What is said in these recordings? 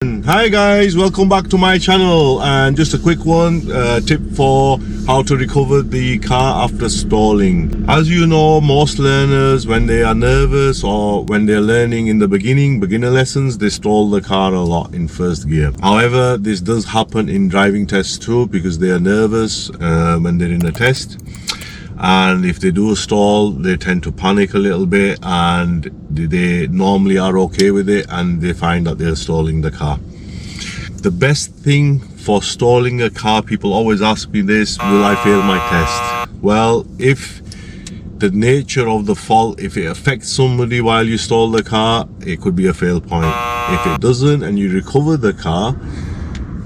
Hi guys, welcome back to my channel, and just a quick one tip for how to recover the car after stalling. As you know, most learners, when they are nervous or when they're learning in the beginner lessons, they stall the car a lot in first gear. However, this does happen in driving tests too, because they are nervous when they're in a test. And if they do a stall, they tend to panic a little bit, and they normally are okay with it, and they find that they're stalling the car. The best thing for stalling a car, people always ask me this: will I fail my test? Well, if the nature of the fault, if it affects somebody while you stall the car, it could be a fail point. If it doesn't and you recover the car,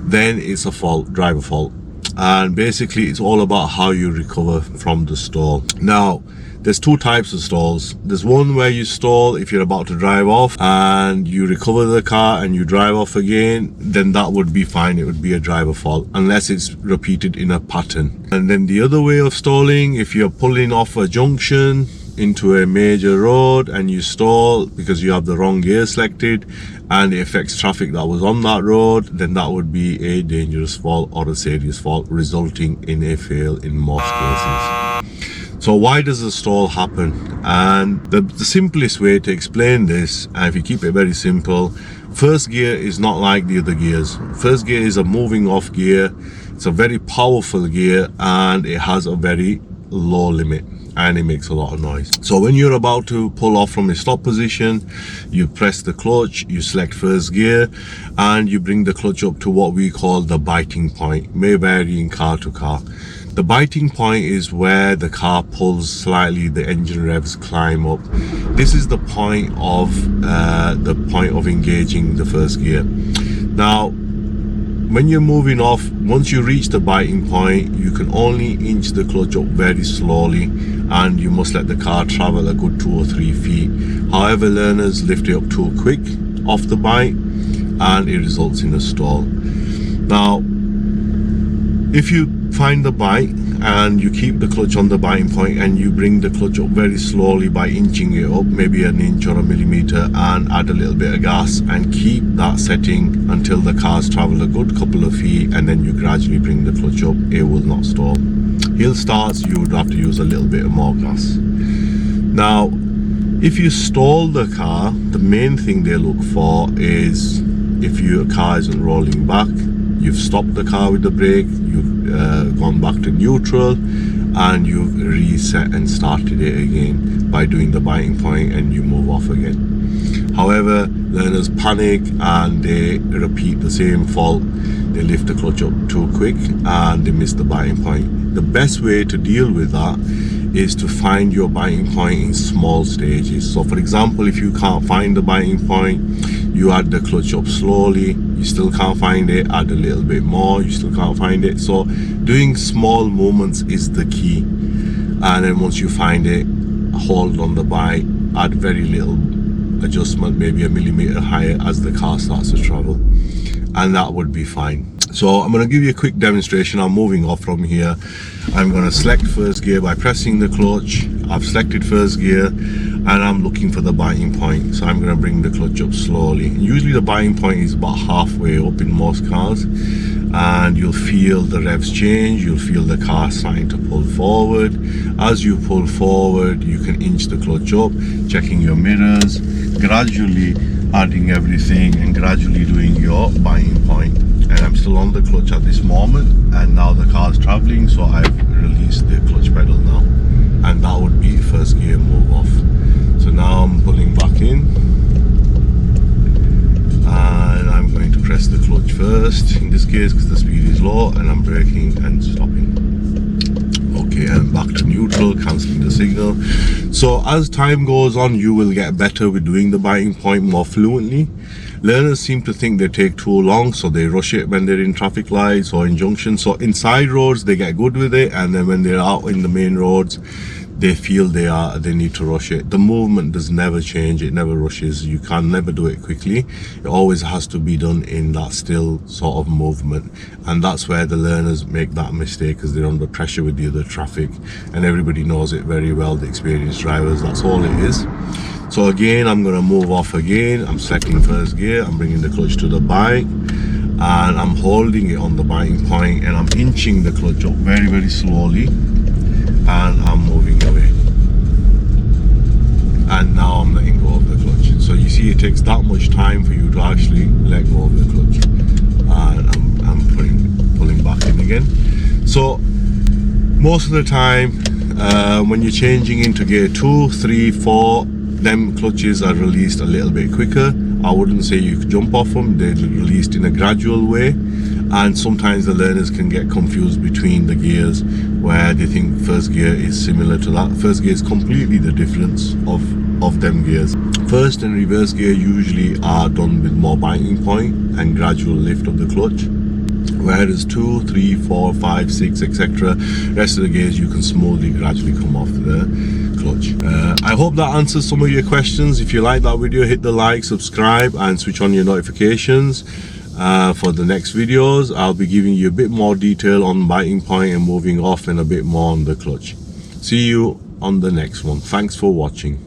then it's a fault, driver fault. And basically it's all about how you recover from the stall. Now, there's two types of stalls. There's one where you stall if you're about to drive off and you recover the car and you drive off again, then that would be fine. It would be a driver fault unless it's repeated in a pattern. And then the other way of stalling, if you're pulling off a junction into a major road and you stall because you have the wrong gear selected and it affects traffic that was on that road, then that would be a dangerous fault or a serious fault, resulting in a fail in most cases. So why does a stall happen? And the simplest way to explain this, and if you keep it very simple, first gear is not like the other gears. First gear is a moving off gear. It's a very powerful gear and it has a very low limit, and it makes a lot of noise. So when you're about to pull off from a stop position, you press the clutch, you select first gear, and you bring the clutch up to what we call the biting point. It may vary in car to car. The biting point is where the car pulls slightly, the engine revs climb up. This is the point of engaging the first gear. Now, when you're moving off, once you reach the biting point, you can only inch the clutch up very slowly, and you must let the car travel a good 2 or 3 feet. However, learners lift it up too quick off the bite and it results in a stall. Now, if you find the bite and you keep the clutch on the biting point and you bring the clutch up very slowly by inching it up, maybe an inch or a millimeter, and add a little bit of gas and keep that setting until the car's traveled a good couple of feet, and then you gradually bring the clutch up, it will not stall. Hill starts, you would have to use a little bit more gas. Now, if you stall the car, the main thing they look for is if your car isn't rolling back, you've stopped the car with the brake, you've gone back to neutral, and you've reset and started it again by doing the biting point, and you move off again. However, learners panic and they repeat the same fault. They lift the clutch up too quick and they miss the biting point. The best way to deal with that is to find your biting point in small stages. So for example, if you can't find the biting point, you add the clutch up slowly. You still can't find it, add a little bit more, you still can't find it. So doing small movements is the key. And then once you find it, hold on the bite, add very little adjustment, maybe a millimeter higher as the car starts to travel, and that would be fine. So I'm going to give you a quick demonstration. I'm moving off from here. I'm going to select first gear by pressing the clutch. I've selected first gear and I'm looking for the biting point. So I'm going to bring the clutch up slowly. Usually the biting point is about halfway up in most cars, and you'll feel the revs change. You'll feel the car starting to pull forward. As you pull forward, you can inch the clutch up, checking your mirrors, gradually adding everything and gradually doing your biting point. And I'm still on the clutch at this moment, and now the car's traveling, so I've released the clutch pedal now, and that would be first gear move off. So now I'm pulling back in and I'm going to press the clutch first in this case because the speed is low, and I'm braking and stopping. Okay, and back to neutral, cancelling the signal. So as time goes on, you will get better with doing the biting point more fluently. Learners seem to think they take too long, so they rush it when they're in traffic lights or in junctions. So in side roads they get good with it, and then when they're out in the main roads, they feel they need to rush it. The movement does never change, it never rushes. You can never do it quickly. It always has to be done in that still sort of movement, and that's where the learners make that mistake, because they're under pressure with the other traffic, and everybody knows it very well, the experienced drivers. That's all it is. So again, I'm gonna move off again. I'm selecting first gear, I'm bringing the clutch to the bike, and I'm holding it on the biting point, and I'm inching the clutch up very, very slowly, and I'm moving away. And now I'm letting go of the clutch. So you see, it takes that much time for you to actually let go of the clutch, and I'm pulling back in again. So most of the time, when you're changing into gear 2, 3, 4, them clutches are released a little bit quicker. I wouldn't say you could jump off them. They're released in a gradual way, and sometimes the learners can get confused between the gears, where they think first gear is similar to that. First gear is completely the difference of them gears. First and reverse gear usually are done with more biting point and gradual lift of the clutch, whereas 2, 3, 4, 5, 6, etc., rest of the gears you can smoothly gradually come off the clutch. I hope that answers some of your questions. If you like that video, hit the like, subscribe, and switch on your notifications for the next videos. I'll be giving you a bit more detail on biting point and moving off, and a bit more on the clutch. See you on the next one. Thanks for watching.